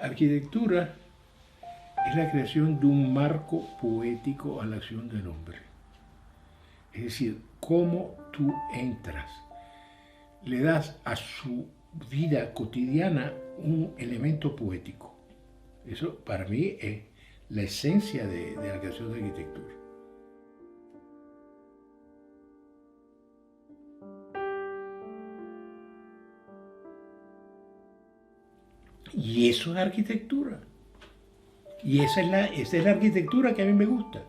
Arquitectura es la creación de un marco poético a la acción del hombre. Es decir, cómo tú entras, le das a su vida cotidiana un elemento poético. Eso para mí es la esencia de la creación de arquitectura. Y eso es arquitectura. Y esa es la arquitectura que a mí me gusta.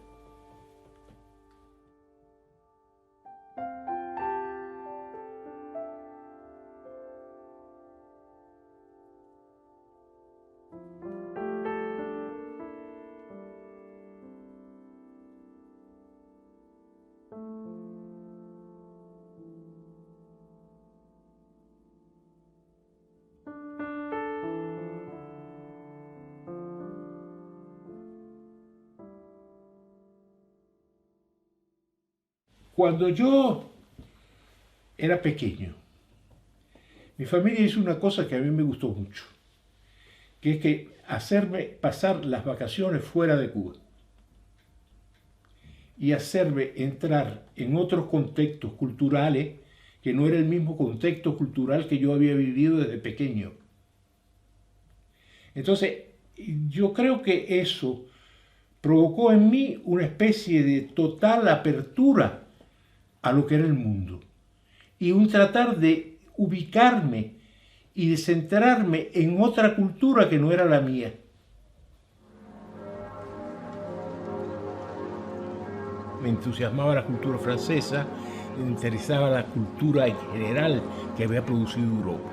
Cuando yo era pequeño, mi familia hizo una cosa que a mí me gustó mucho, que es que hacerme pasar las vacaciones fuera de Cuba y hacerme entrar en otros contextos culturales que no era el mismo contexto cultural que yo había vivido desde pequeño. Entonces, yo creo que eso provocó en mí una especie de total apertura a lo que era el mundo y un tratar de ubicarme y de centrarme en otra cultura que no era la mía. Me entusiasmaba la cultura francesa, me interesaba la cultura en general que había producido Europa.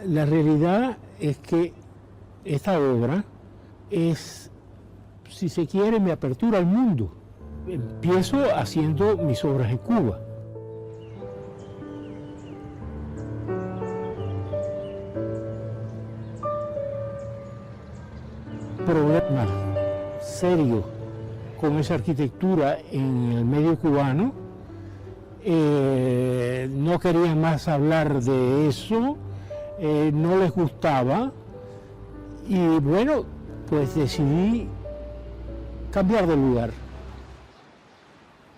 La realidad es que esta obra es, si se quiere, mi apertura al mundo. Empiezo haciendo mis obras en Cuba. Problema serio con esa arquitectura en el medio cubano. No querían más hablar de eso, no les gustaba y bueno, pues decidí cambiar de lugar.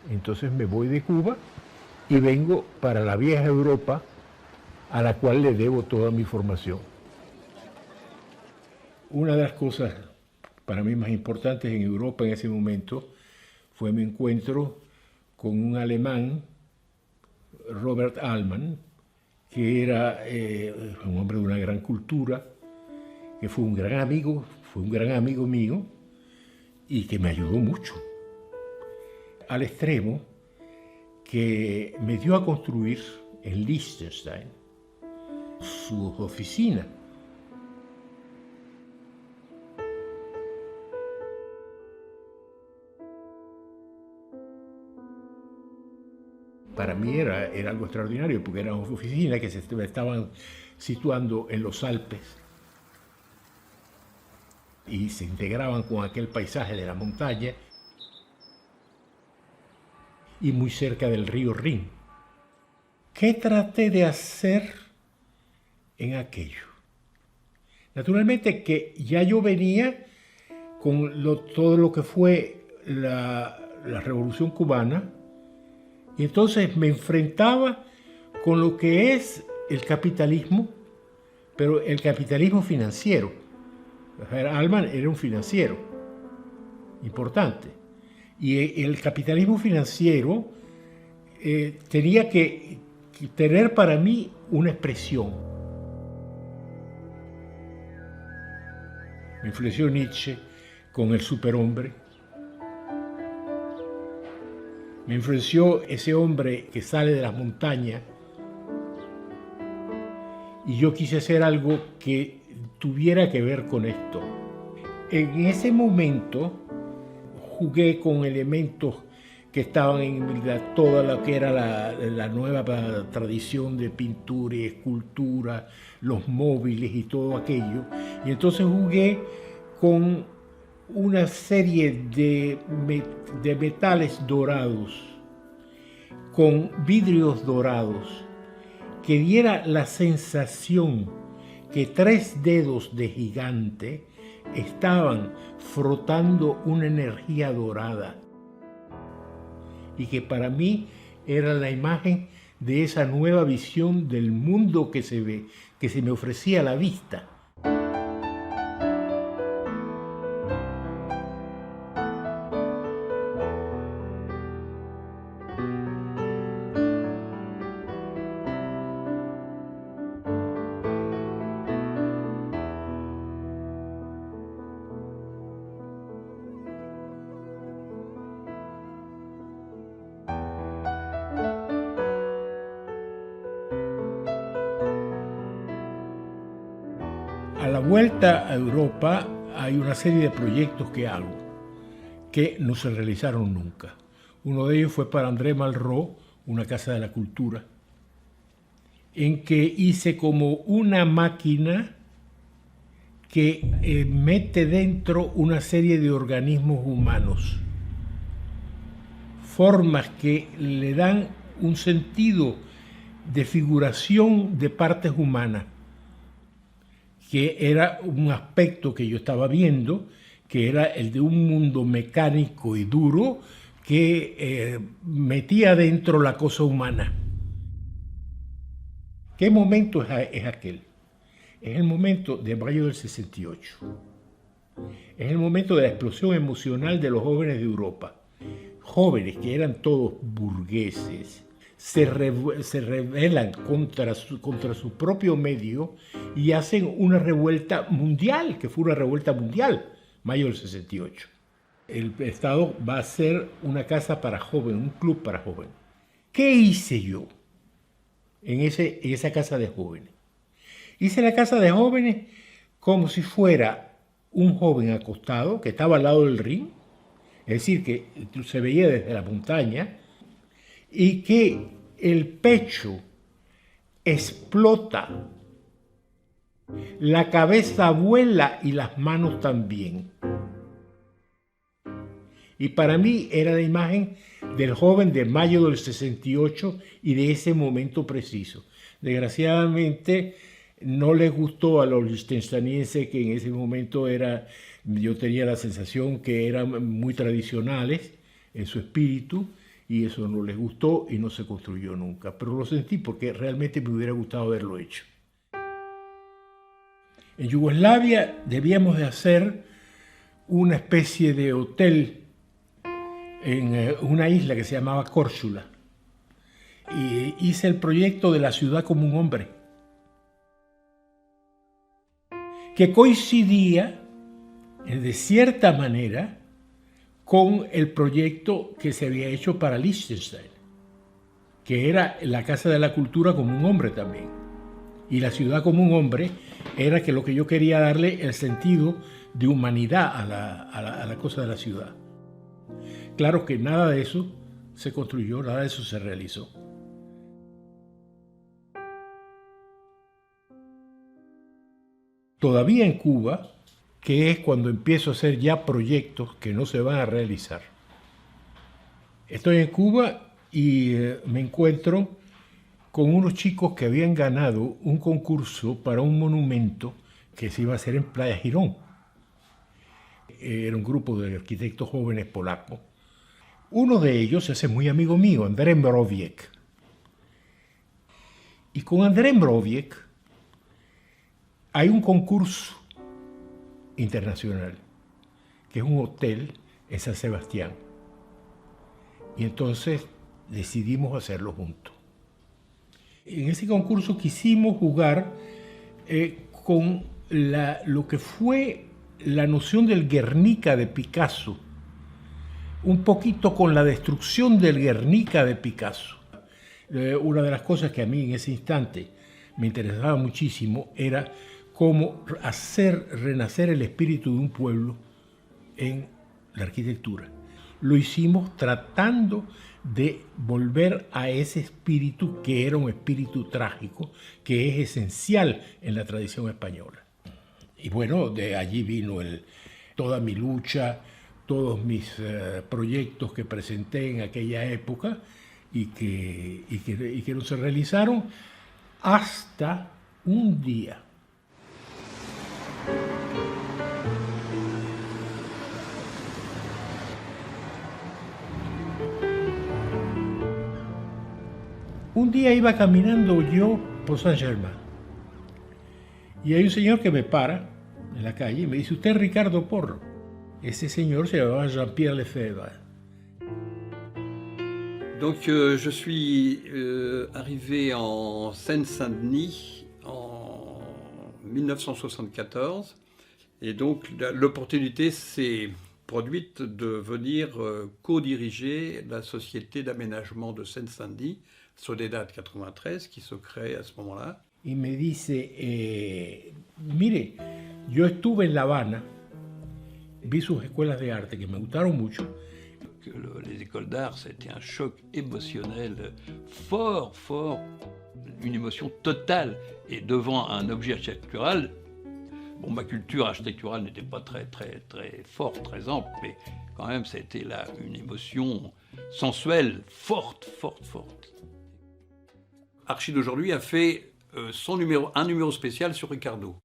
Entonces me voy de Cuba y vengo para la vieja Europa, a la cual le debo toda mi formación. Una de las cosas para mí más importantes en Europa en ese momento fue mi encuentro con un alemán, Robert Altmann, que era un hombre de una gran cultura, que fue un gran amigo mío y que me ayudó mucho. Al extremo que me dio a construir en Liechtenstein su oficina. Para mí era algo extraordinario porque era una oficina que se estaban situando en los Alpes y se integraban con aquel paisaje de la montaña y muy cerca del río Rin. ¿Qué traté de hacer en aquello? Naturalmente que ya yo venía con todo lo que fue la Revolución Cubana y entonces me enfrentaba con lo que es el capitalismo, pero el capitalismo financiero. Altmann era un financiero importante. Y el capitalismo financiero tenía que tener para mí una expresión. Me influenció Nietzsche con el superhombre. Me influenció ese hombre que sale de las montañas. Y yo quise hacer algo que tuviera que ver con esto. En ese momento jugué con elementos que estaban en toda lo que era la nueva tradición de pintura y escultura, los móviles y todo aquello. Y entonces jugué con una serie de metales dorados, con vidrios dorados, que diera la sensación que 3 dedos de gigante estaban frotando una energía dorada y que para mí era la imagen de esa nueva visión del mundo que se me ofrecía a la vista. A la vuelta a Europa hay una serie de proyectos que hago que no se realizaron nunca. Uno de ellos fue para André Malraux, una casa de la cultura, en que hice como una máquina que mete dentro una serie de organismos humanos, formas que le dan un sentido de figuración de partes humanas, que era un aspecto que yo estaba viendo, que era el de un mundo mecánico y duro que metía dentro la cosa humana. ¿Qué momento es aquel? Es el momento de mayo del 68. Es el momento de la explosión emocional de los jóvenes de Europa. Jóvenes que eran todos burgueses, se rebelan contra su propio medio y hacen una revuelta mundial, que fue una revuelta mundial, mayo del 68. El Estado va a ser una casa para jóvenes, un club para jóvenes. ¿Qué hice yo en esa casa de jóvenes? Hice la casa de jóvenes como si fuera un joven acostado que estaba al lado del ring, es decir, que se veía desde la montaña, y que el pecho explota, la cabeza vuela y las manos también. Y para mí era la imagen del joven de mayo del 68 y de ese momento preciso. Desgraciadamente no les gustó a los liechtensteinenses, que en ese momento yo tenía la sensación que eran muy tradicionales en su espíritu, y eso no les gustó y no se construyó nunca. Pero lo sentí porque realmente me hubiera gustado haberlo hecho. En Yugoslavia debíamos de hacer una especie de hotel en una isla que se llamaba Córcula. Y hice el proyecto de la ciudad como un hombre, que coincidía de cierta manera con el proyecto que se había hecho para Liechtenstein, que era la Casa de la Cultura como un hombre también. Y la ciudad como un hombre era que lo que yo quería darle el sentido de humanidad a la cosa de la ciudad. Claro que nada de eso se construyó, nada de eso se realizó. Todavía en Cuba, que es cuando empiezo a hacer ya proyectos que no se van a realizar. Estoy en Cuba y me encuentro con unos chicos que habían ganado un concurso para un monumento que se iba a hacer en Playa Girón. Era un grupo de arquitectos jóvenes polacos. Uno de ellos se hace muy amigo mío, Andrzej Mrowiek. Y con Andrzej Mrowiek hay un concurso internacional, que es un hotel en San Sebastián. Y entonces decidimos hacerlo juntos. En ese concurso quisimos jugar con lo que fue la noción del Guernica de Picasso, un poquito con la destrucción del Guernica de Picasso. Una de las cosas que a mí en ese instante me interesaba muchísimo era cómo hacer renacer el espíritu de un pueblo en la arquitectura. Lo hicimos tratando de volver a ese espíritu que era un espíritu trágico, que es esencial en la tradición española. Y bueno, de allí vino toda mi lucha, todos mis proyectos que presenté en aquella época y que no se realizaron hasta un día Un día iba caminando yo por Saint-Germain y hay un señor que me para en la calle y me dice, ¿usted es Ricardo Porro? Ese señor se llamaba Jean-Pierre Lefebvre. Donc je suis arrivé en Seine-Saint-Denis en 1974 et donc l'opportunité s'est produite de venir co-diriger la société d'aménagement de Seine-Saint-Denis, Soledad 93, qui se crée à ce moment-là. Y me dice, mire, yo estuve en La Habana, vi sus escuelas de arte que me gustaron mucho. Que les écoles d'art, c'était un choc émotionnel fort, une émotion totale. Et devant un objet architectural, bon, ma culture architecturale n'était pas très forte, très ample, mais quand même, ça a été là une émotion sensuelle, forte. Archi d'aujourd'hui a fait un numéro spécial sur Ricardo.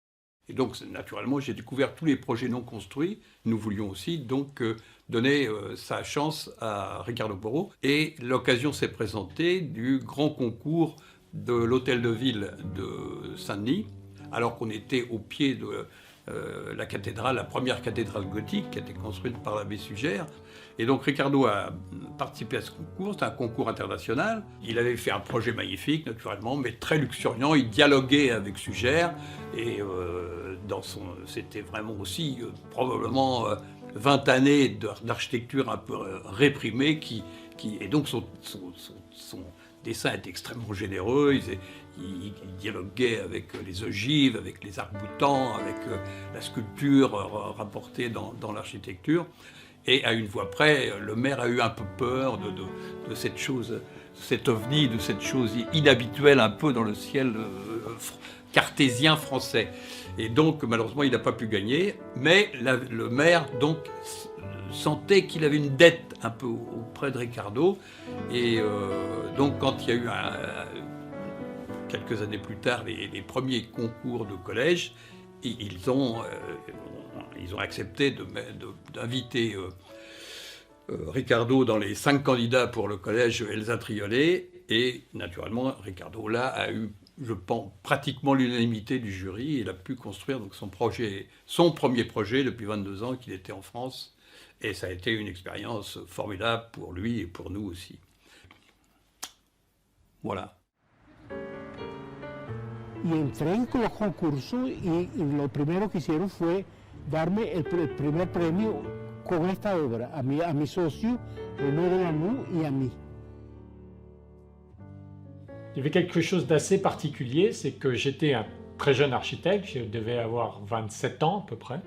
Et donc, naturellement, j'ai découvert tous les projets non construits. Nous voulions aussi donc donner sa chance à Ricardo Porro. Et l'occasion s'est présentée du grand concours de l'hôtel de ville de Saint-Denis, alors qu'on était au pied de la cathédrale, la première cathédrale gothique qui a été construite par l'abbé Sugère. Et donc Ricardo a participé à ce concours, c'était un concours international. Il avait fait un projet magnifique, naturellement, mais très luxuriant. Il dialoguait avec Sugère et c'était vraiment aussi probablement 20 années d'architecture un peu réprimée et donc son dessin est extrêmement généreux. Il dialoguait avec les ogives, avec les arcs-boutants, avec la sculpture rapportée dans l'architecture. Et à une voix près, le maire a eu un peu peur de cette chose, cet ovni, de cette chose inhabituelle un peu dans le ciel cartésien français. Et donc, malheureusement, il n'a pas pu gagner. Mais le maire, donc, sentait qu'il avait une dette un peu auprès de Ricardo. Et donc, quand il y a eu quelques années plus tard les premiers concours de collège, ils ont accepté d'inviter Ricardo dans les 5 candidats pour le collège Elsa Triolet. Et naturellement, Ricardo là a eu, je pense, pratiquement l'unanimité du jury. Il a pu construire donc son premier projet depuis 22 ans qu'il était en France. Et ça a été une expérience formidable pour lui et pour nous aussi. Voilà. Y entré en los concursos y lo primero que hicieron fue darme el primer premio con esta obra, a mi socio René Delanoux y a mí. Il y avait quelque chose d'assez particulier, c'est que j'étais un très jeune architecte, je devais avoir 27 ans à peu près.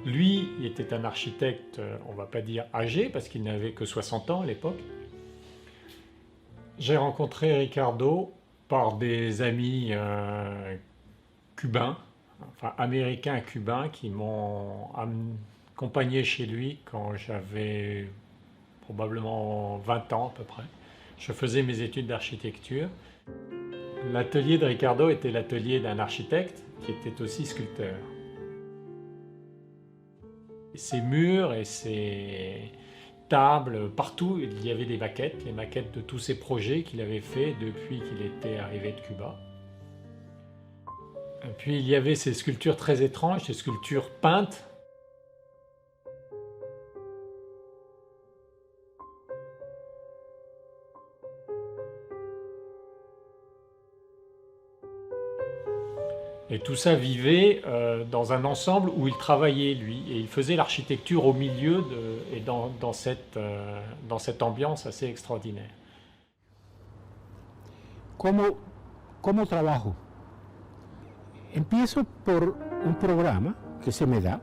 Lui, il était un architecte, on ne va pas dire âgé, parce qu'il n'avait que 60 ans à l'époque. J'ai rencontré Ricardo par des amis cubains, enfin américains cubains, qui m'ont accompagné chez lui quand j'avais probablement 20 ans à peu près. Je faisais mes études d'architecture. L'atelier de Ricardo était l'atelier d'un architecte qui était aussi sculpteur. Ses murs et ses tables, partout il y avait des maquettes, les maquettes de tous ses projets qu'il avait fait depuis qu'il était arrivé de Cuba. Et puis il y avait ces sculptures très étranges, ces sculptures peintes. Et tout ça vivait dans un ensemble où il travaillait, lui, et il faisait l'architecture au milieu et dans cette ambiance assez extraordinaire. ¿Cómo trabajo? Empiezo por un programa que se me da.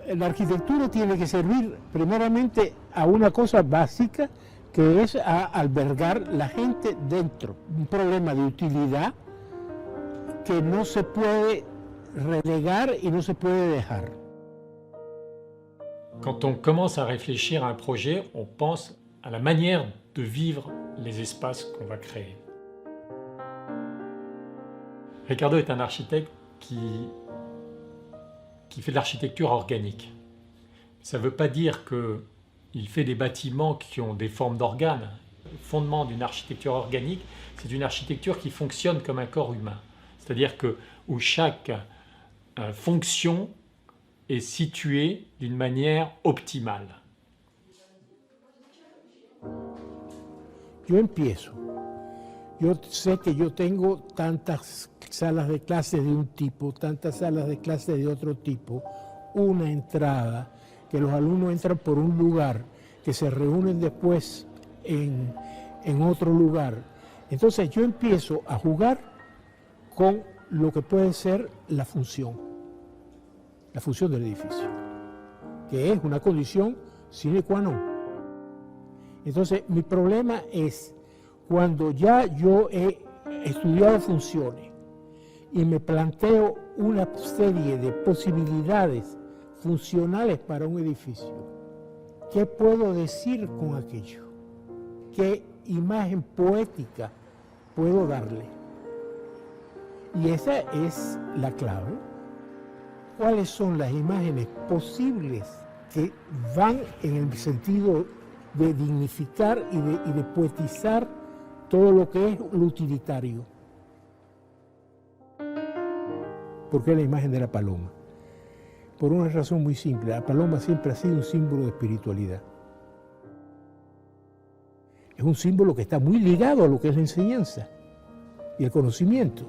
La arquitectura tiene que servir primeramente a una cosa básica, que es a albergar la gente dentro. Un problema de utilidad que no se puede relegar y no se puede dejar. Quand on commence à réfléchir à un projet, on pense à la manière de vivre les espaces qu'on va créer. Ricardo est un architecte qui fait de l'architecture organique. Ça ne veut pas dire qu'il fait des bâtiments qui ont des formes d'organes. Le fondement d'une architecture organique, c'est une architecture qui fonctionne comme un corps humain. C'est-à-dire où chaque fonction est située d'une manière optimale. Yo empiezo. Yo sé que yo tengo tantas salas de clases de un tipo, tantas salas de clases de otro tipo, una entrada, que los alumnos entran por un lugar, que se reúnen después en otro lugar. Entonces yo empiezo a jugar con lo que puede ser la función del edificio, que es una condición sine qua non. Entonces mi problema es cuando ya yo he estudiado funciones y me planteo una serie de posibilidades funcionales para un edificio, ¿qué puedo decir con aquello? ¿Qué imagen poética puedo darle? Y esa es la clave. ¿Cuáles son las imágenes posibles que van en el sentido de dignificar y de poetizar todo lo que es lo utilitario? ¿Por qué la imagen de la paloma? Por una razón muy simple, la paloma siempre ha sido un símbolo de espiritualidad. Es un símbolo que está muy ligado a lo que es la enseñanza y el conocimiento.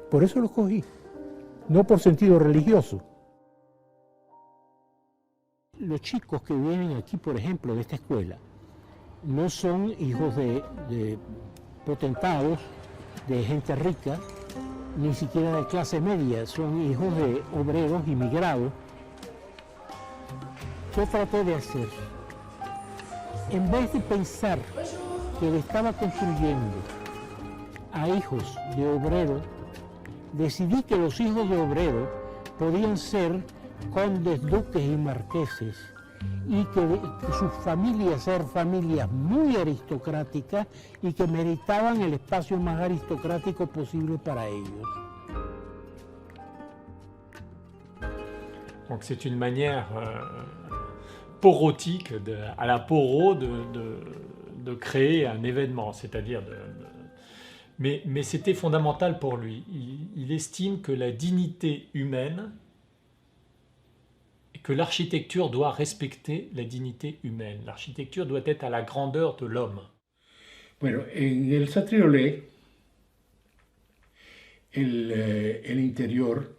Por eso lo escogí, no por sentido religioso. Los chicos que vienen aquí, por ejemplo, de esta escuela, no son hijos de potentados, de gente rica, ni siquiera de clase media, son hijos de obreros inmigrados. ¿Qué traté de hacer? En vez de pensar que le estaba construyendo a hijos de obreros, decidí que los hijos de obreros podían ser condes, duques y marqueses, y que sus familias eran familias muy aristocráticas y que meritaban el espacio más aristocrático posible para ellos. Donc c'est une manière porotique, à la Porot, de créer un événement, c'est-à-dire mais c'était fondamental pour lui. Il estime que la dignité humaine, que l'architecture doit respecter la dignité humaine. L'architecture doit être à la grandeur de l'homme. Bueno, en el Satriolé, el interior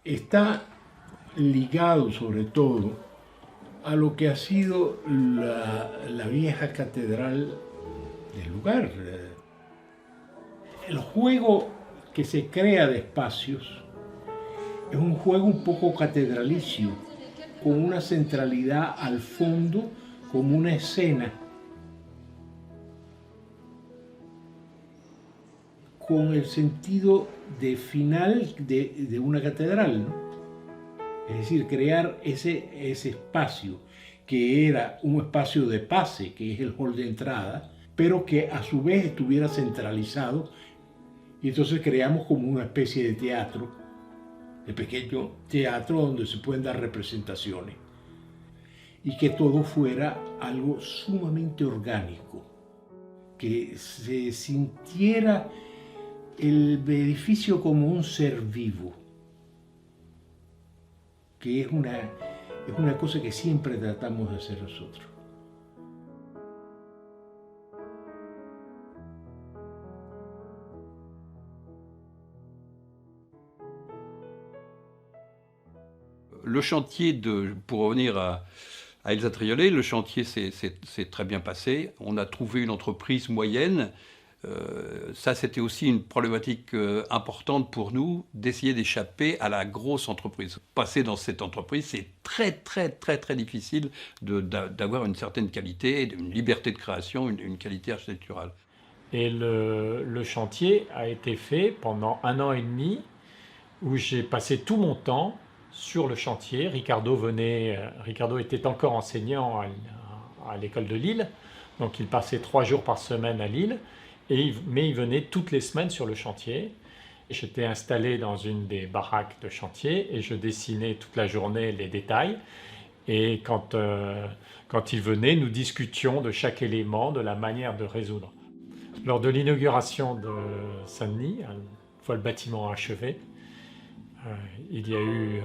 está ligado sobre todo a lo que ha sido la vieja catedral del lugar. El juego que se crea de espacios es un juego un poco catedralicio, con una centralidad al fondo, como una escena, con el sentido de final de una catedral, ¿no? Es decir, crear ese espacio que era un espacio de pase, que es el hall de entrada, pero que a su vez estuviera centralizado, y entonces creamos como una especie de teatro, de pequeño teatro donde se pueden dar representaciones, y que todo fuera algo sumamente orgánico, que se sintiera el edificio como un ser vivo, que es una cosa que siempre tratamos de hacer nosotros. Le chantier, pour revenir à Elsa Triolet, le chantier s'est très bien passé. On a trouvé une entreprise moyenne. Ça, c'était aussi une problématique importante pour nous, d'essayer d'échapper à la grosse entreprise. Passer dans cette entreprise, c'est très difficile d'avoir une certaine qualité, une liberté de création, une qualité architecturale. Et le chantier a été fait pendant 1 an et demi, où j'ai passé tout mon temps sur le chantier. Ricardo était encore enseignant à l'école de Lille, donc il passait 3 jours par semaine à Lille, mais il venait toutes les semaines sur le chantier. J'étais installé dans une des baraques de chantier et je dessinais toute la journée les détails. Et quand il venait, nous discutions de chaque élément, de la manière de résoudre. Lors de l'inauguration de Saint-Denis, une fois le bâtiment achevé, il y a eu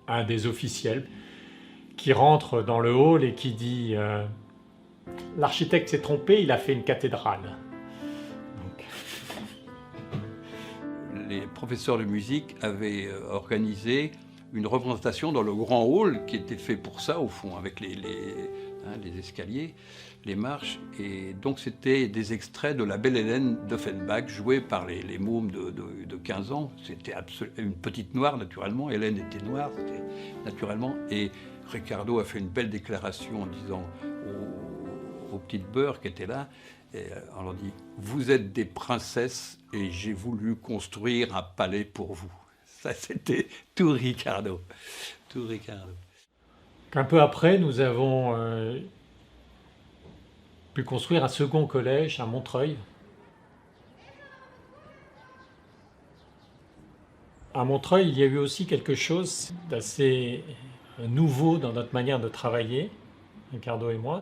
un des officiels qui rentre dans le hall et qui dit « L'architecte s'est trompé, il a fait une cathédrale. » Les professeurs de musique avaient organisé une représentation dans le grand hall qui était fait pour ça, au fond, avec les escaliers, les marches. Et donc, c'était des extraits de La Belle Hélène d'Offenbach, joués par les mômes de 15 ans. C'était une petite noire, naturellement. Hélène était noire, naturellement. Et Ricardo a fait une belle déclaration en disant aux petites beurs qui étaient là, et on leur dit « Vous êtes des princesses et j'ai voulu construire un palais pour vous. » Ça, c'était tout Ricardo. Tout Ricardo. Un peu après, nous avons pu construire un second collège à Montreuil. À Montreuil, il y a eu aussi quelque chose d'assez nouveau dans notre manière de travailler, Ricardo et moi.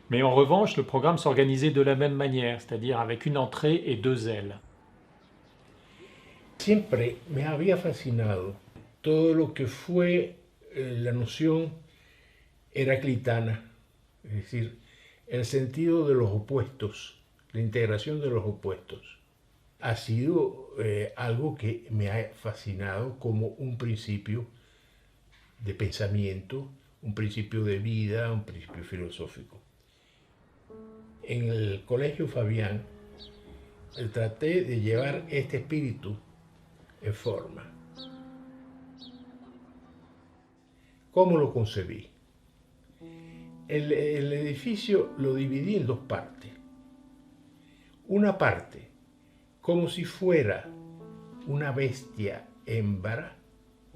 Mais en revanche, le programme s'organisait de la même manière, c'est-à-dire avec une entrée et 2 ailes. Siempre me había fascinado todo lo que fue la noción heraclitana, es decir, el sentido de los opuestos, la integración de los opuestos. Ha sido algo que me ha fascinado como un principio de pensamiento, un principio de vida, un principio filosófico. En el Colegio Fabián traté de llevar este espíritu en forma. ¿Cómo lo concebí? El edificio lo dividí en 2 partes. Una parte como si fuera una bestia hembra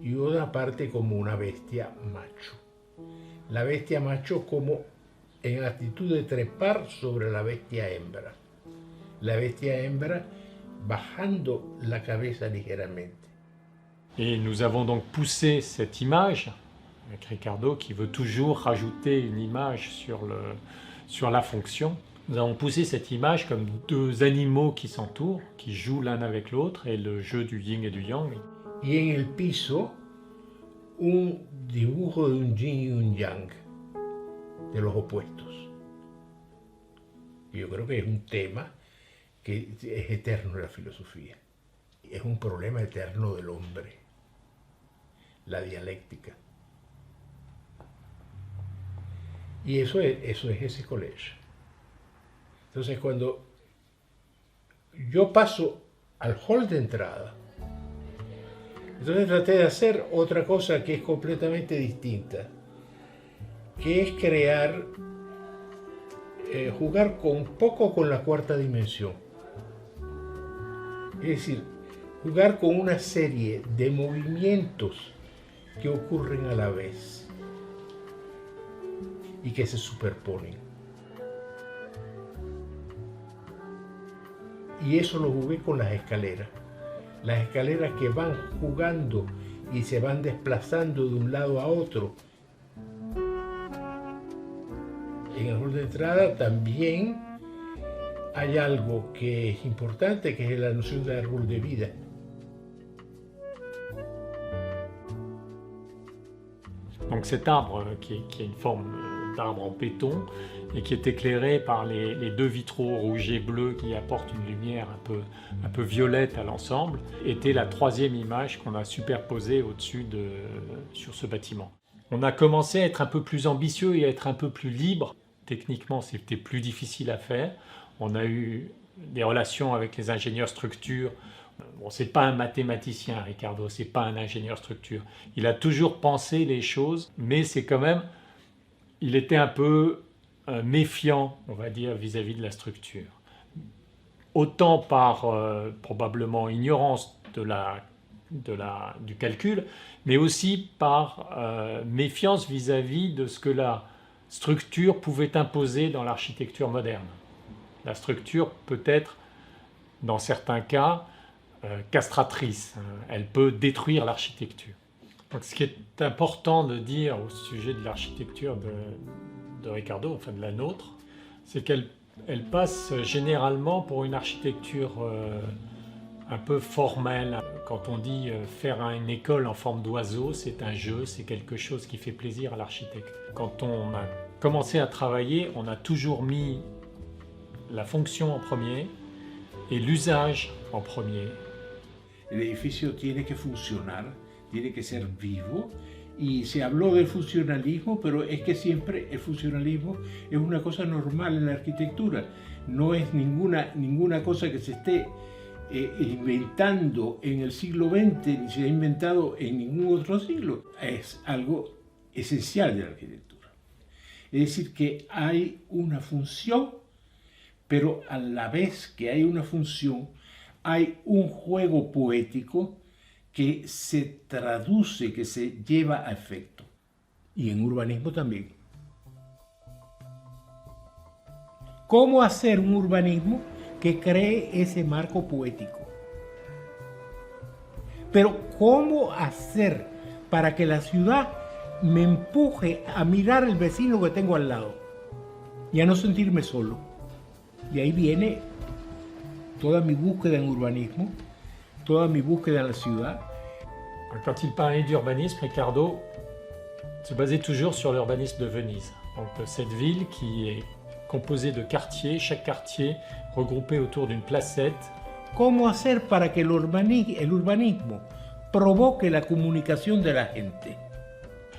y otra parte como una bestia macho. La bestia macho como en actitud de trepar sobre la bestia hembra. La bestia hembra bajando la cabeza ligeramente. Et nous avons donc poussé cette image, avec Ricardo qui veut toujours rajouter une image sur la fonction. Nous avons poussé cette image comme 2 animaux qui s'entourent, qui jouent l'un avec l'autre, et le jeu du yin et du yang. Y en el piso, un dibujo de un yin y un yang, de los opuestos. Yo creo que es un tema que es eterno en la filosofía. Es un problema eterno del hombre, la dialéctica. Y eso es ese colegio. Entonces, cuando yo paso al hall de entrada, entonces traté de hacer otra cosa que es completamente distinta, que es crear, jugar un poco con la 4ª dimensión. Es decir, jugar con una serie de movimientos que ocurren a la vez y que se superponen. Y eso lo jugué con las escaleras que van jugando y se van desplazando de un lado a otro. En el hall de entrada también hay algo que es importante, que es la noción de árbol de vida. Donc cet arbre qui est une forme d'arbre en béton et qui est éclairé par les 2 vitraux rouge et bleu qui apportent une lumière un peu violette à l'ensemble, était la 3e image qu'on a superposée au-dessus sur ce bâtiment. On a commencé à être un peu plus ambitieux et à être un peu plus libre. Techniquement, c'était plus difficile à faire. On a eu des relations avec les ingénieurs structure. Bon, c'est pas un mathématicien, Ricardo, c'est pas un ingénieur structure. Il a toujours pensé les choses, mais c'est quand même... Il était un peu méfiant, on va dire, vis-à-vis de la structure. Autant par probablement ignorance du calcul, mais aussi par méfiance vis-à-vis de ce que la structure pouvait imposer dans l'architecture moderne. La structure peut être, dans certains cas, castratrice. Elle peut détruire l'architecture. Donc, ce qui est important de dire au sujet de l'architecture de Ricardo, enfin de la nôtre, c'est qu'elle passe généralement pour une architecture un peu formelle. Quand on dit faire une école en forme d'oiseau, c'est un jeu, c'est quelque chose qui fait plaisir à l'architecte. Quand on a commencé à travailler, on a toujours mis la fonction en premier et l'usage en premier. El edificio tiene que funcionar, tiene que ser vivo, y se habló del funcionalismo, pero es que siempre el funcionalismo es una cosa normal en la arquitectura, no es ninguna cosa que se esté inventando en el siglo XX, ni se ha inventado en ningún otro siglo, es algo esencial de la arquitectura. Es decir, que hay una función, pero a la vez que hay una función, hay un juego poético que se traduce, que se lleva a efecto. Y en urbanismo también. ¿Cómo hacer un urbanismo que cree ese marco poético? Pero ¿cómo hacer para que la ciudad me empuje a mirar al vecino que tengo al lado y a no sentirme solo? Y ahí viene toda mi búsqueda en urbanismo, toda mi búsqueda en la ciudad. Quand il parlait d'urbanisme, Ricardo se basait toujours sur l'urbanisme de Venise. Donc cette ville qui est composée de quartiers, chaque quartier regroupé autour d'une placette. ¿Cómo hacer para que el urbanismo provoque la comunicación de la gente?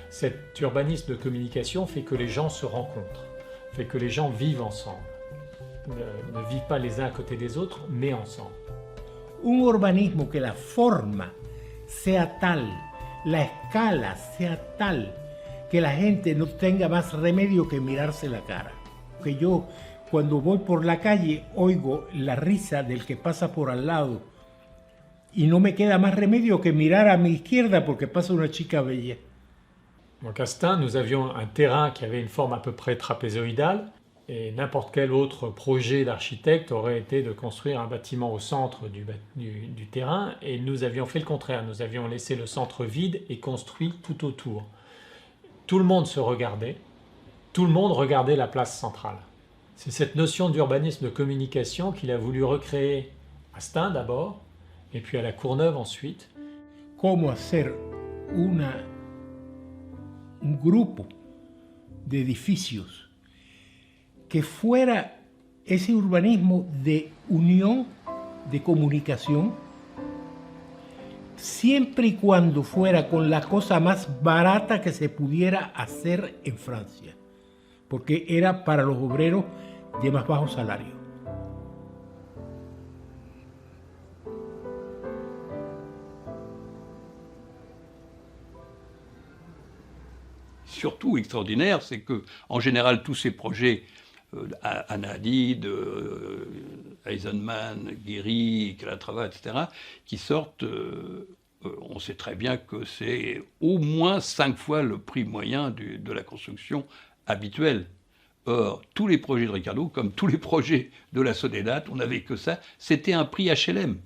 Cet urbanisme de communication fait que les gens se rencontrent, fait que les gens vivent ensemble. Ne vivent pas les uns à côté des autres, mais ensemble. Un urbanismo que la forma sea tal, la escala sea tal, que la gente no tenga más remedio que mirarse la cara. Que yo, cuando voy por la calle, oigo la risa del que pasa por al lado y no me queda más remedio que mirar a mi izquierda porque pasa una chica bella. Donc à Stein, nous avions un terrain qui avait une forme à peu près trapézoïdale. Et n'importe quel autre projet d'architecte aurait été de construire un bâtiment au centre du terrain, et nous avions fait le contraire. Nous avions laissé le centre vide et construit tout autour. Tout le monde se regardait, tout le monde regardait la place centrale. C'est cette notion d'urbanisme de communication qu'il a voulu recréer à Stein d'abord, et puis à la Courneuve ensuite. Comment hacer un grupo de edificios que fuera ese urbanismo de unión, de comunicación, siempre y cuando fuera con la cosa más barata que se pudiera hacer en Francia, porque era para los obreros de más bajo salario. Surtout extraordinaire, c'est que, en général, tous ces projets, Anna Hadid, Eisenman, Guéry, Calatrava, etc., qui sortent, on sait très bien que c'est au moins 5 fois le prix moyen de la construction habituelle. Or, tous les projets de Ricardo, comme tous les projets de la Soledad, on n'avait que ça, c'était un prix HLM.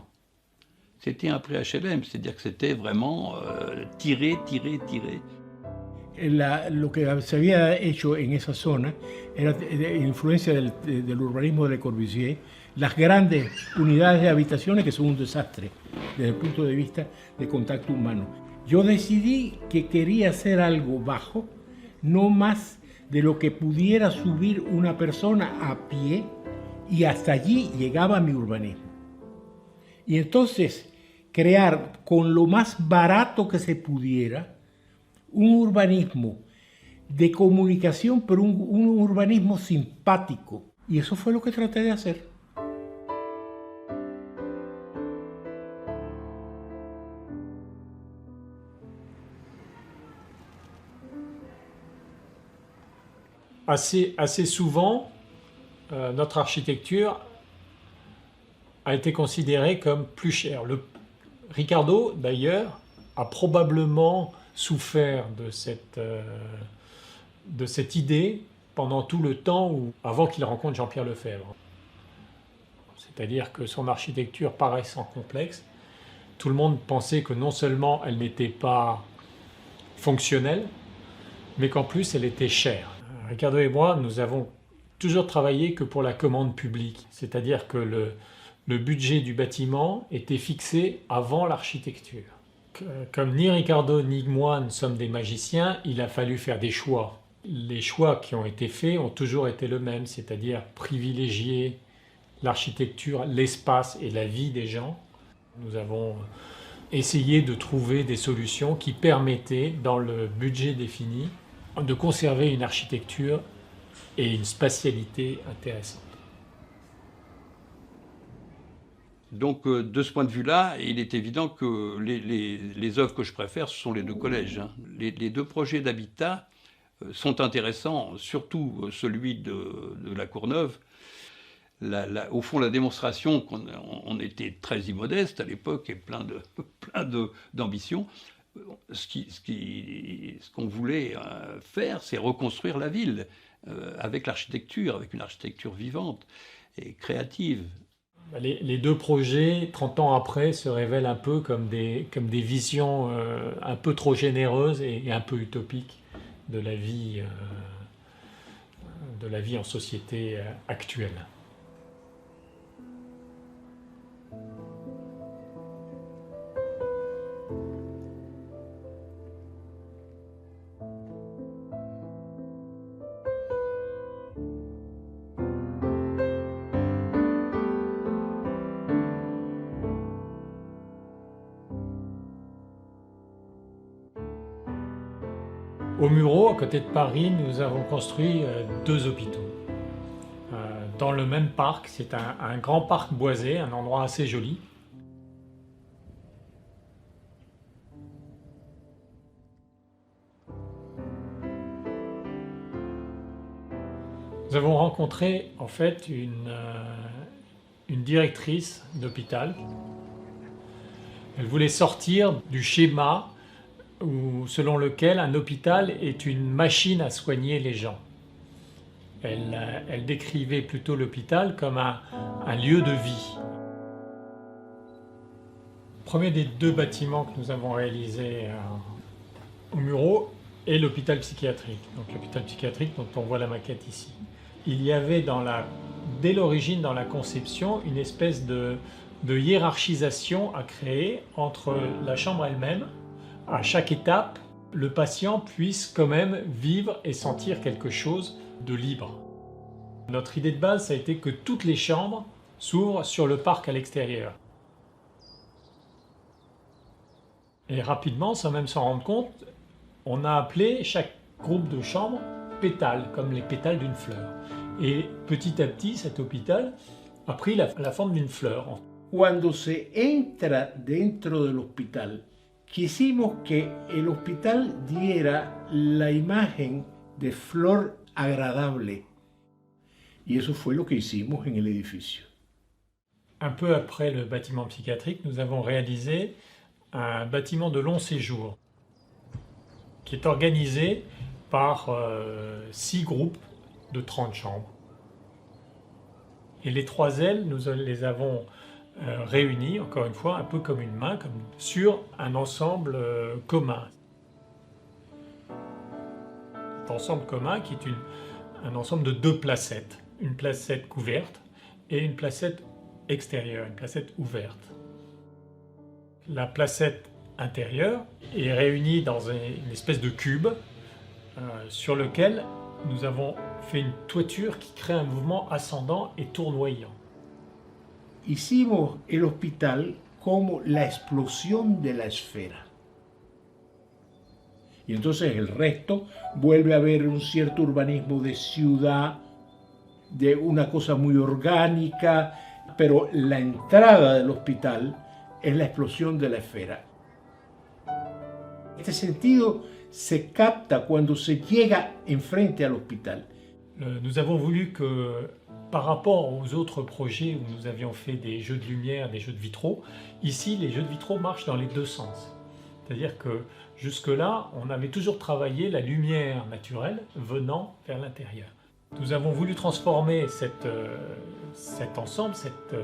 C'était un prix HLM, c'est-à-dire que c'était vraiment tiré. Lo que se había hecho en esa zona era influencia del urbanismo de Le Corbusier, las grandes unidades de habitaciones que son un desastre desde el punto de vista de contacto humano. Yo decidí que quería hacer algo bajo, no más de lo que pudiera subir una persona a pie, y hasta allí llegaba mi urbanismo. Y entonces crear con lo más barato que se pudiera un urbanismo de comunicación, pero un urbanismo simpático. Y eso fue lo que traté de hacer. Assez souvent, notre architecture a été considérée comme plus chère. Ricardo, d'ailleurs, a probablement souffert de cette idée pendant tout le temps avant qu'il rencontre Jean-Pierre Lefebvre. C'est-à-dire que son architecture paraissant complexe, tout le monde pensait que non seulement elle n'était pas fonctionnelle, mais qu'en plus elle était chère. Ricardo et moi, nous avons toujours travaillé que pour la commande publique, c'est-à-dire que le budget du bâtiment était fixé avant l'architecture. Comme ni Ricardo ni moi ne sommes des magiciens, il a fallu faire des choix. Les choix qui ont été faits ont toujours été le même, c'est-à-dire privilégier l'architecture, l'espace et la vie des gens. Nous avons essayé de trouver des solutions qui permettaient, dans le budget défini, de conserver une architecture et une spatialité intéressante. Donc, de ce point de vue-là, il est évident que les œuvres que je préfère, ce sont les deux collèges, hein. Les deux projets d'habitat sont intéressants, surtout celui de la Courneuve. Au fond, la démonstration qu'on était très immodeste à l'époque et plein d'ambition. Ce qu'on voulait faire, c'est reconstruire la ville avec l'architecture, avec une architecture vivante et créative. Les deux projets, 30 ans après, se révèlent un peu comme des visions un peu trop généreuses et un peu utopiques de la vie en société actuelle. Au Mureau, à côté de Paris, nous avons construit 2 hôpitaux. Dans le même parc, c'est un grand parc boisé, un endroit assez joli. Nous avons rencontré en fait une directrice d'hôpital. Elle voulait sortir du schéma selon lequel un hôpital est une machine à soigner les gens. Elle décrivait plutôt l'hôpital comme un lieu de vie. Le premier des 2 bâtiments que nous avons réalisés au Mureau est l'hôpital psychiatrique. Donc l'hôpital psychiatrique dont on voit la maquette ici. Il y avait dès l'origine dans la conception une espèce de hiérarchisation à créer entre la chambre elle-même. À chaque étape, le patient puisse quand même vivre et sentir quelque chose de libre. Notre idée de base, ça a été que toutes les chambres s'ouvrent sur le parc à l'extérieur. Et rapidement, sans même s'en rendre compte, on a appelé chaque groupe de chambres pétales, comme les pétales d'une fleur. Et petit à petit, cet hôpital a pris la forme d'une fleur. Cuando se entra dentro del hospital, quisimos que el hospital diera la imagen de flor agradable. Y eso fue lo que hicimos en el edificio. Un peu après le bâtiment psychiatrique, nous avons réalisé un bâtiment de long séjour qui est organisé par 6 groupes de 30 chambres. Et les 3 ailes, nous les avons réunis, encore une fois, un peu comme une main, sur un ensemble commun. Cet ensemble commun qui est un ensemble de 2 placettes. Une placette couverte et une placette extérieure, une placette ouverte. La placette intérieure est réunie dans une espèce de cube sur lequel nous avons fait une toiture qui crée un mouvement ascendant et tournoyant. Hicimos el hospital como la explosión de la esfera. Y entonces el resto vuelve a haber un cierto urbanismo de ciudad, de una cosa muy orgánica, pero la entrada del hospital es la explosión de la esfera. Este sentido se capta cuando se llega enfrente al hospital. Nous avons voulu que, par rapport aux autres projets où nous avions fait des jeux de lumière, des jeux de vitraux, ici les jeux de vitraux marchent dans les 2 sens. C'est-à-dire que jusque-là, on avait toujours travaillé la lumière naturelle venant vers l'intérieur. Nous avons voulu transformer cet ensemble, cette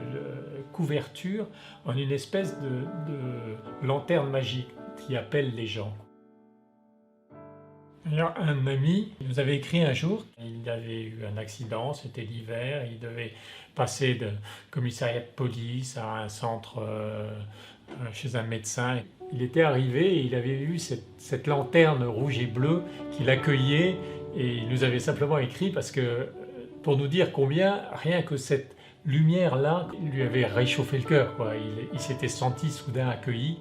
couverture, en une espèce de lanterne magique qui appelle les gens. Alors, un ami nous avait écrit un jour, il avait eu un accident, c'était l'hiver, il devait passer de commissariat de police à un centre chez un médecin. Il était arrivé et il avait vu cette lanterne rouge et bleue qui l'accueillait et il nous avait simplement écrit parce que, pour nous dire combien rien que cette lumière-là lui avait réchauffé le cœur, quoi. Il s'était senti soudain accueilli.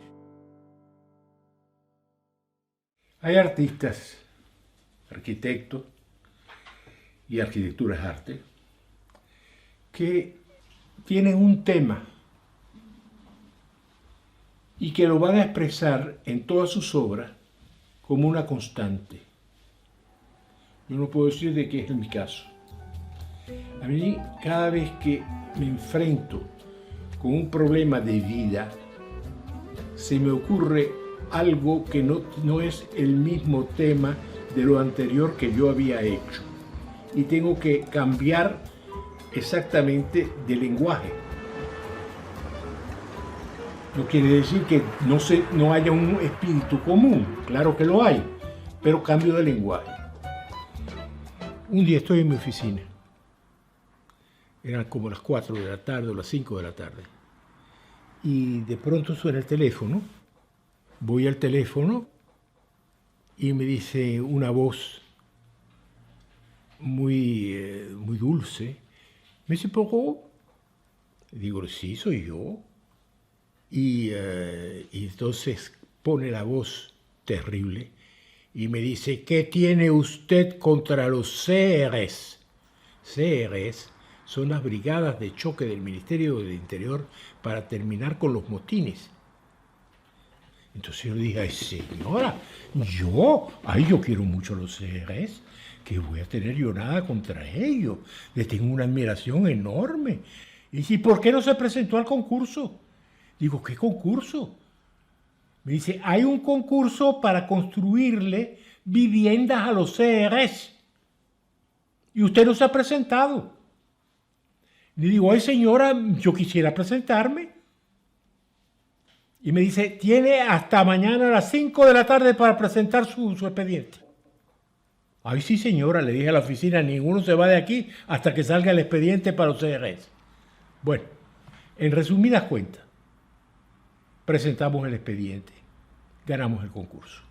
Hay artistas, arquitectos, y arquitectura es arte, que tienen un tema y que lo van a expresar en todas sus obras como una constante. Yo no puedo decir de qué es mi caso. A mí, cada vez que me enfrento con un problema de vida, se me ocurre algo que no es el mismo tema de lo anterior que yo había hecho. Y tengo que cambiar exactamente de lenguaje. No quiere decir que no haya un espíritu común, claro que lo hay, pero cambio de lenguaje. Un día estoy en mi oficina, eran como las 4 de la tarde o las 5 de la tarde, y de pronto suena el teléfono. Voy al teléfono y me dice una voz muy dulce. Me dice, ¿Poco? Digo, sí, soy yo. Y entonces pone la voz terrible y me dice, ¿qué tiene usted contra los CRS? CRS son las brigadas de choque del Ministerio del Interior para terminar con los motines. Entonces yo le dije, ay señora, yo quiero mucho los CRS, que voy a tener yo nada contra ellos, les tengo una admiración enorme. Y dice, ¿por qué no se presentó al concurso? Digo, ¿qué concurso? Me dice, hay un concurso para construirle viviendas a los CRS. Y usted no se ha presentado. Le digo, ay señora, yo quisiera presentarme. Y me dice, tiene hasta mañana a las 5 de la tarde para presentar su expediente. Ay, sí, señora, le dije a la oficina, ninguno se va de aquí hasta que salga el expediente para los CRS. Bueno, en resumidas cuentas, presentamos el expediente, ganamos el concurso.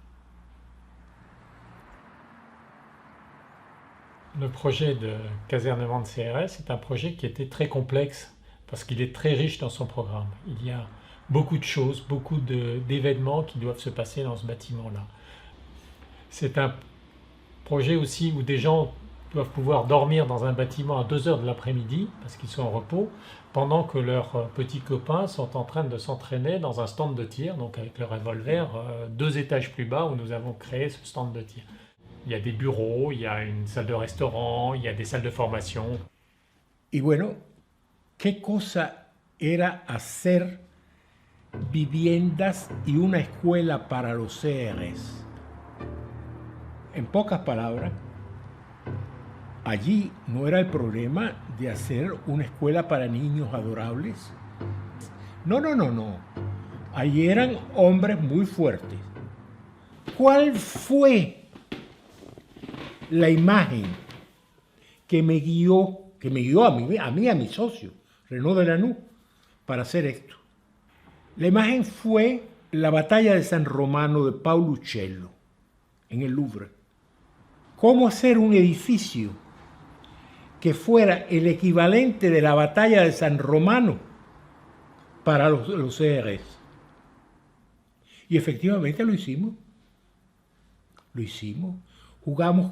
Le projet de casernement de CRS est un projet qui était très complexe parce qu'il est très riche dans son programme. Il y a beaucoup de choses, beaucoup d'événements qui doivent se passer dans ce bâtiment-là. C'est un projet aussi où des gens doivent pouvoir dormir dans un bâtiment à 2 heures de l'après-midi parce qu'ils sont en repos, pendant que leurs petits copains sont en train de s'entraîner dans un stand de tir, donc avec le revolver, 2 étages plus bas où nous avons créé ce stand de tir. Il y a des bureaux, il y a une salle de restaurant, il y a des salles de formation. Y bueno, ¿qué cosa era hacer viviendas y una escuela para los CRS? En pocas palabras, allí no era el problema de hacer una escuela para niños adorables. No. Allí eran hombres muy fuertes. ¿Cuál fue la imagen que me guió a mí, a mi socio, Renaud Delanoux, para hacer esto? La imagen fue la batalla de San Romano de Paolo Uccello en el Louvre. ¿Cómo hacer un edificio que fuera el equivalente de la batalla de San Romano para los CRS? Y efectivamente lo hicimos. Jugamos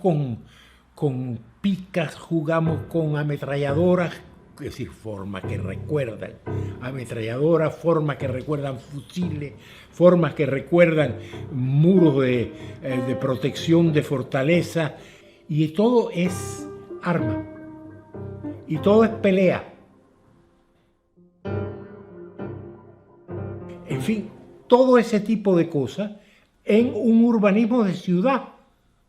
con picas, jugamos con ametralladoras, es decir, formas que recuerdan ametralladoras, formas que recuerdan fusiles, formas que recuerdan muros de protección, de fortaleza, y todo es arma, y todo es pelea. En fin, todo ese tipo de cosas en un urbanismo de ciudad,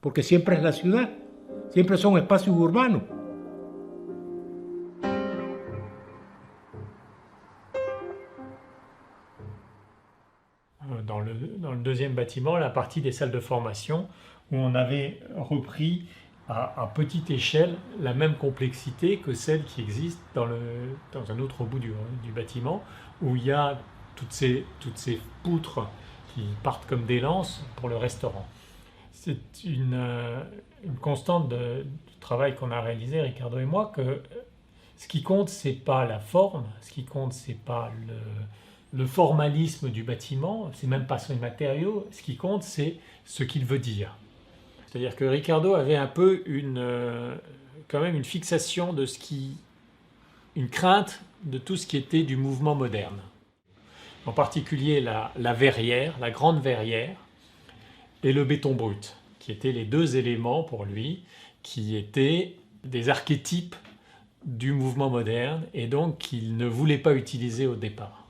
porque siempre es la ciudad, siempre son espacios urbanos. Dans le deuxième bâtiment, la partie des salles de formation, où on avait repris à petite échelle la même complexité que celle qui existe dans un autre bout du bâtiment, où il y a toutes ces poutres qui partent comme des lances pour le restaurant. C'est une constante du travail qu'on a réalisé, Ricardo et moi, que ce qui compte, c'est pas la forme, ce qui compte, c'est pas le formalisme du bâtiment, c'est même pas son matériau, ce qui compte, c'est ce qu'il veut dire. C'est-à-dire que Ricardo avait un peu quand même une fixation une crainte de tout ce qui était du mouvement moderne. En particulier la verrière, la grande verrière, et le béton brut, qui étaient les deux éléments pour lui, qui étaient des archétypes du mouvement moderne, et donc qu'il ne voulait pas utiliser au départ.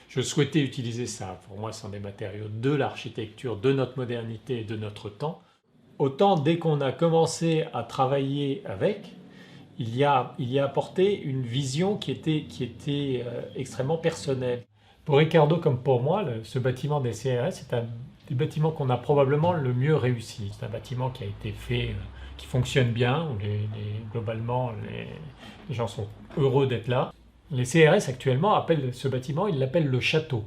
Je souhaitais utiliser ça. Pour moi, ce sont des matériaux de l'architecture, de notre modernité et de notre temps. Autant, dès qu'on a commencé à travailler avec, il y a apporté une vision qui était extrêmement personnelle. Pour Ricardo comme pour moi, ce bâtiment des CRS, c'est un des bâtiments qu'on a probablement le mieux réussi. C'est un bâtiment qui a été fait, qui fonctionne bien, où globalement les gens sont heureux d'être là. Les CRS actuellement appellent ce bâtiment, ils l'appellent le château.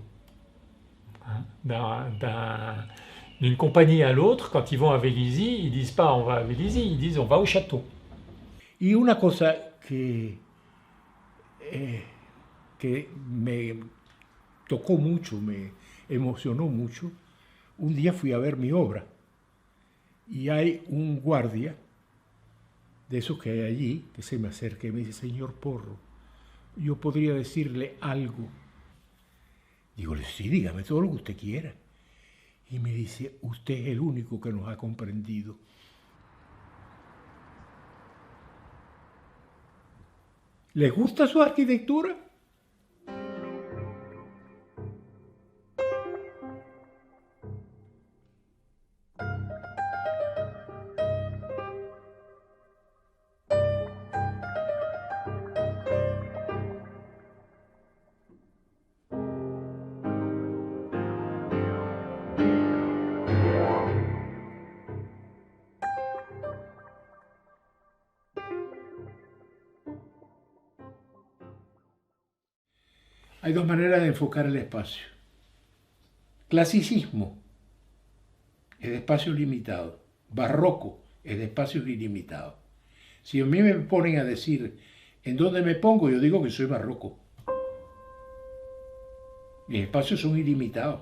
D'une compagnie à l'autre, quand ils vont à Vélizy, ils disent pas on va à Vélizy, ils disent on va au château. Y una cosa que me tocó mucho, me emocionó mucho, un día fui a ver mi obra y hay un guardia de esos que hay allí que se me acerca y me dice, señor Porro, yo podría decirle algo. Digo, sí, dígame todo lo que usted quiera. Y me dice, usted es el único que nos ha comprendido. ¿Les gusta su arquitectura? Hay dos maneras de enfocar el espacio. Clasicismo es de espacio limitado. Barroco es de espacios ilimitados. Si a mí me ponen a decir en dónde me pongo, yo digo que soy barroco. Mis espacios son ilimitados.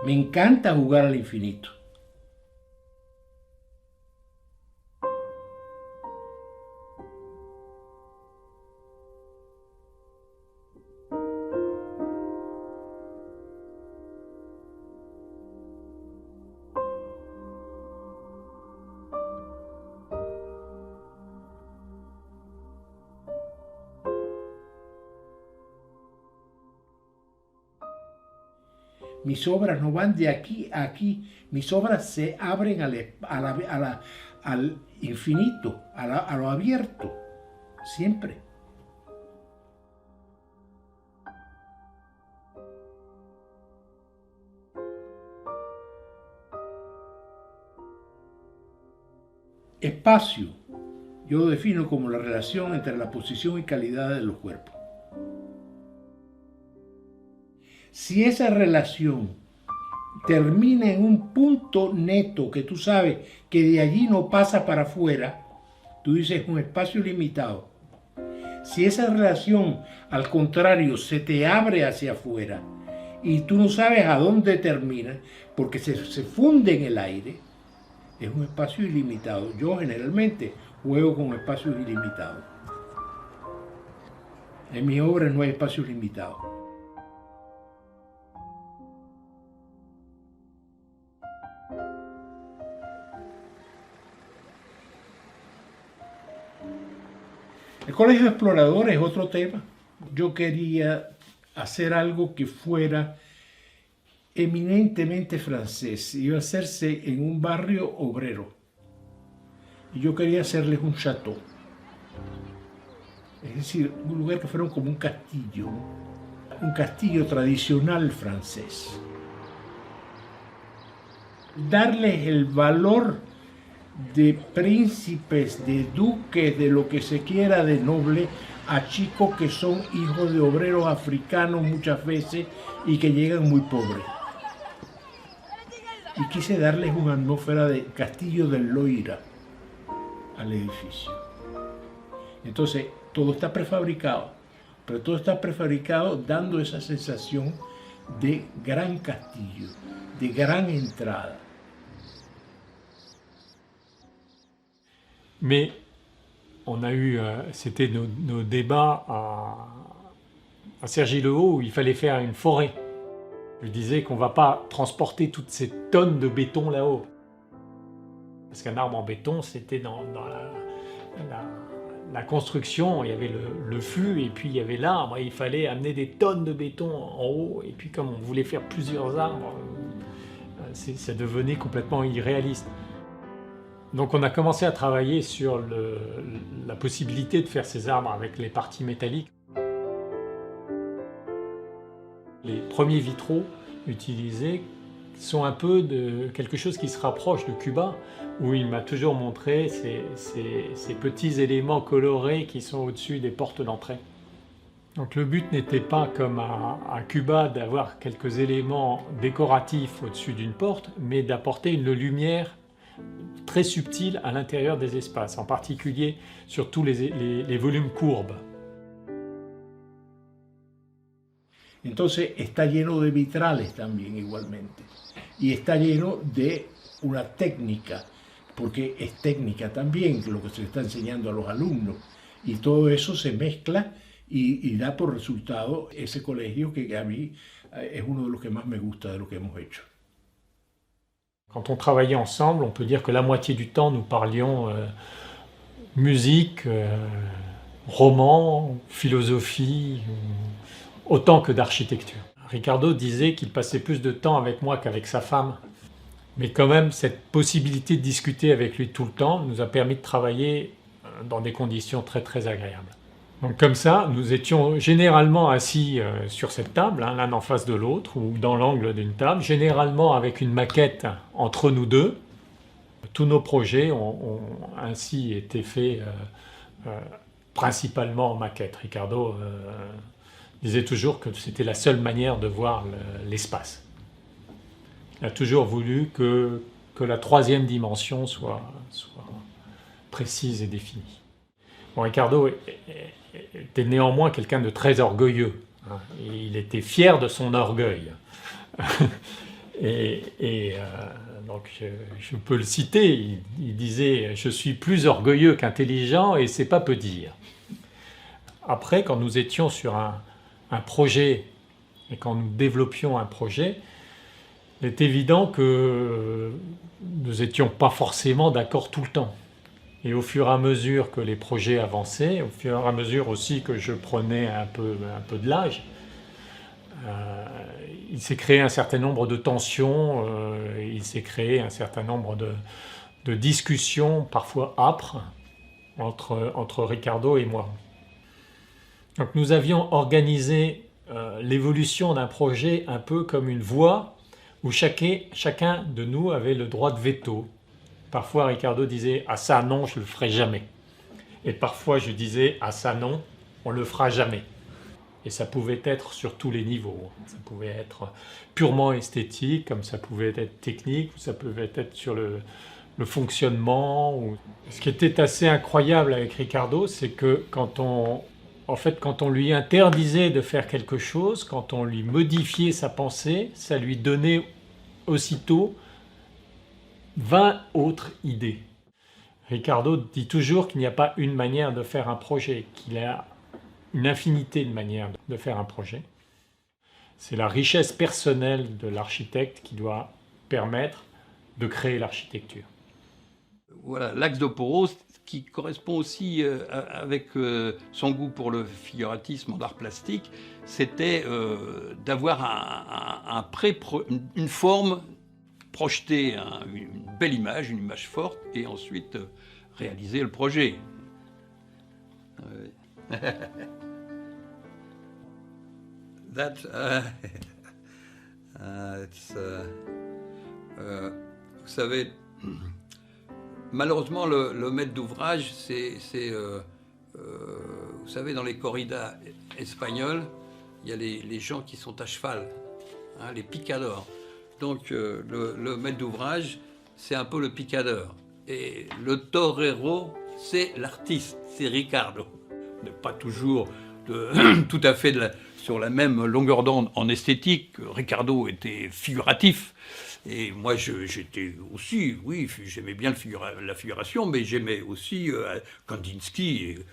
Me encanta jugar al infinito. Mis obras no van de aquí a aquí, mis obras se abren al infinito, a lo abierto, siempre. Espacio, yo lo defino como la relación entre la posición y calidad de los cuerpos. Si esa relación termina en un punto neto que tú sabes que de allí no pasa para afuera, tú dices un espacio limitado. Si esa relación, al contrario, se te abre hacia afuera y tú no sabes a dónde termina, porque se funde en el aire, es un espacio ilimitado. Yo generalmente juego con espacios ilimitados. En mi obra no hay espacios limitados. El Colegio de Exploradores es otro tema. Yo quería hacer algo que fuera eminentemente francés. Iba a hacerse en un barrio obrero. Y yo quería hacerles un château. Es decir, un lugar que fuera como un castillo tradicional francés. darles el valor de príncipes, de duques, de lo que se quiera de noble, a chicos que son hijos de obreros africanos muchas veces y que llegan muy pobres. Y quise darles una atmósfera de Castillo del Loira al edificio. Entonces, todo está prefabricado, pero todo está prefabricado dando esa sensación de gran castillo, de gran entrada. Mais on a eu, c'était nos débats à Cergy-le-Haut où il fallait faire une forêt. Je disais qu'on ne va pas transporter toutes ces tonnes de béton là-haut. Parce qu'un arbre en béton, c'était dans la construction, il y avait le fût et puis il y avait l'arbre. Et il fallait amener des tonnes de béton en haut. Et puis comme on voulait faire plusieurs arbres, ça devenait complètement irréaliste. Donc on a commencé à travailler sur la possibilité de faire ces arbres avec les parties métalliques. Les premiers vitraux utilisés sont un peu de quelque chose qui se rapproche de Cuba, où il m'a toujours montré ces petits éléments colorés qui sont au-dessus des portes d'entrée. Donc le but n'était pas comme à Cuba d'avoir quelques éléments décoratifs au-dessus d'une porte, mais d'apporter une lumière très subtile à l'intérieur des espaces, en particulier sur tous les volumes courbes. Entonces está lleno de vitrales también igualmente. Y está lleno de una técnica, porque es técnica también lo que se está enseñando a los alumnos. Y todo eso se mezcla y da por resultado ese colegio que a mí es uno de los que más me gusta de lo que hemos hecho. Quand on travaillait ensemble, on peut dire que la moitié du temps, nous parlions musique, roman, philosophie, autant que d'architecture. Ricardo disait qu'il passait plus de temps avec moi qu'avec sa femme. Mais quand même, cette possibilité de discuter avec lui tout le temps nous a permis de travailler dans des conditions très très agréables. Donc comme ça, nous étions généralement assis sur cette table, l'un en face de l'autre, ou dans l'angle d'une table, généralement avec une maquette entre nous deux. Tous nos projets ont ainsi été faits principalement en maquette. Ricardo disait toujours que c'était la seule manière de voir l'espace. Il a toujours voulu que la troisième dimension soit précise et définie. Bon, Ricardo était néanmoins quelqu'un de très orgueilleux. Il était fier de son orgueil. Donc je peux le citer, il disait « Je suis plus orgueilleux qu'intelligent et c'est pas peu dire ». Après, quand nous étions sur un projet et quand nous développions un projet, il est évident que nous n'étions pas forcément d'accord tout le temps. Et au fur et à mesure que les projets avançaient, au fur et à mesure aussi que je prenais un peu de l'âge, il s'est créé un certain nombre de tensions, il s'est créé un certain nombre de discussions, parfois âpres, entre Ricardo et moi. Donc nous avions organisé l'évolution d'un projet un peu comme une voie où chacun de nous avait le droit de veto. Parfois Ricardo disait « Ah ça non, je ne le ferai jamais ». Et parfois je disais « Ah ça non, on ne le fera jamais ». Et ça pouvait être sur tous les niveaux. Ça pouvait être purement esthétique, comme ça pouvait être technique, ou ça pouvait être sur le fonctionnement. Ce qui était assez incroyable avec Ricardo, c'est que quand on lui interdisait de faire quelque chose, quand on lui modifiait sa pensée, ça lui donnait aussitôt 20 autres idées. Ricardo dit toujours qu'il n'y a pas une manière de faire un projet, qu'il y a une infinité de manières de faire un projet. C'est la richesse personnelle de l'architecte qui doit permettre de créer l'architecture. Voilà, l'axe d'Oporo, qui correspond aussi avec son goût pour le figuratisme en art plastique, c'était d'avoir une forme, projeter une belle image, une image forte, et ensuite réaliser le projet. Vous savez, malheureusement, le maître d'ouvrage, vous savez, dans les corridas espagnoles, il y a les gens qui sont à cheval, hein, les picadors. Donc le maître d'ouvrage, c'est un peu le picador. Et le torero, c'est l'artiste, c'est Ricardo. On n'est pas toujours tout à fait sur la même longueur d'onde en esthétique. Ricardo était figuratif. Et moi, j'étais aussi, oui, j'aimais bien la figuration, mais j'aimais aussi Kandinsky. Et,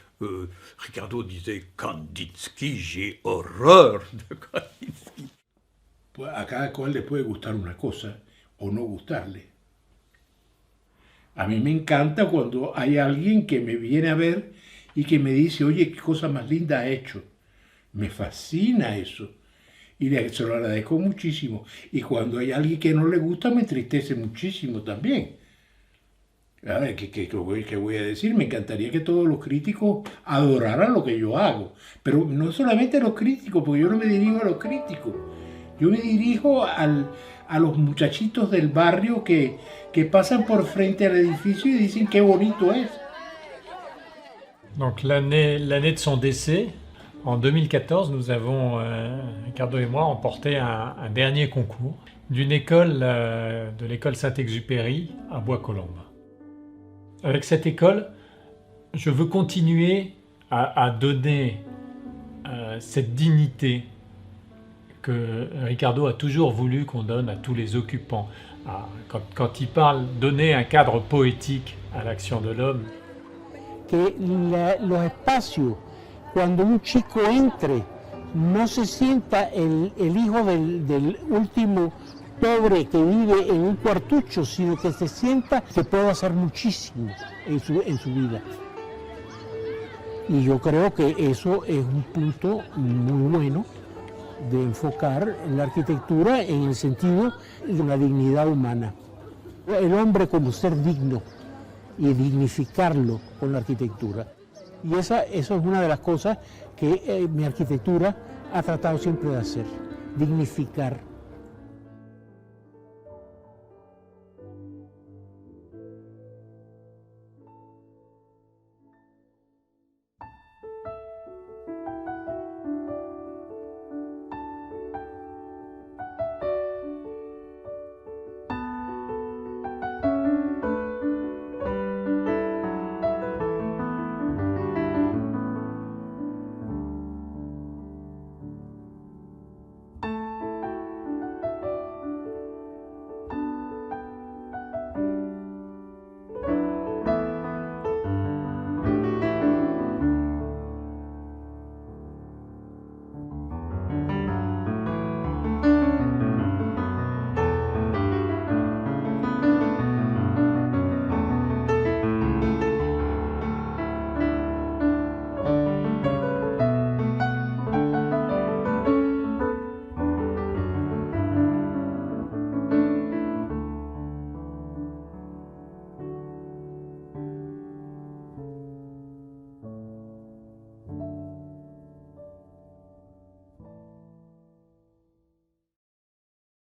Ricardo disait « Kandinsky, j'ai horreur de Kandinsky ». A cada cual le puede gustar una cosa o no gustarle. A mí me encanta cuando hay alguien que me viene a ver y que me dice, oye, qué cosa más linda ha hecho. Me fascina eso. Y se lo agradezco muchísimo. Y cuando hay alguien que no le gusta, me entristece muchísimo también. A ver, ¿qué voy a decir? Me encantaría que todos los críticos adoraran lo que yo hago. Pero no solamente los críticos, porque yo no me dirijo a los críticos. Yo me dirijo a los muchachitos del barrio que pasan por frente al edificio y dicen qué bonito es. Donc l'année de son décès, en 2014, nous avons, Ricardo et moi, remporté un dernier concours d'une école, de l'école Saint-Exupéry à Bois-Colombes. Avec cette école, je veux continuer à donner cette dignité que Ricardo a toujours voulu qu'on donne à tous les occupants. Quand il parle donner un cadre poétique à l'action de l'homme. Que los espacios, cuando un chico entre, no se sienta el hijo del último pobre que vive en un cuartucho, sino que se sienta que puede hacer muchísimo en su vida. Y yo creo que eso es un punto muy bueno de enfocar la arquitectura en el sentido de la dignidad humana. El hombre como ser digno y dignificarlo con la arquitectura. Y eso es una de las cosas que mi arquitectura ha tratado siempre de hacer, dignificar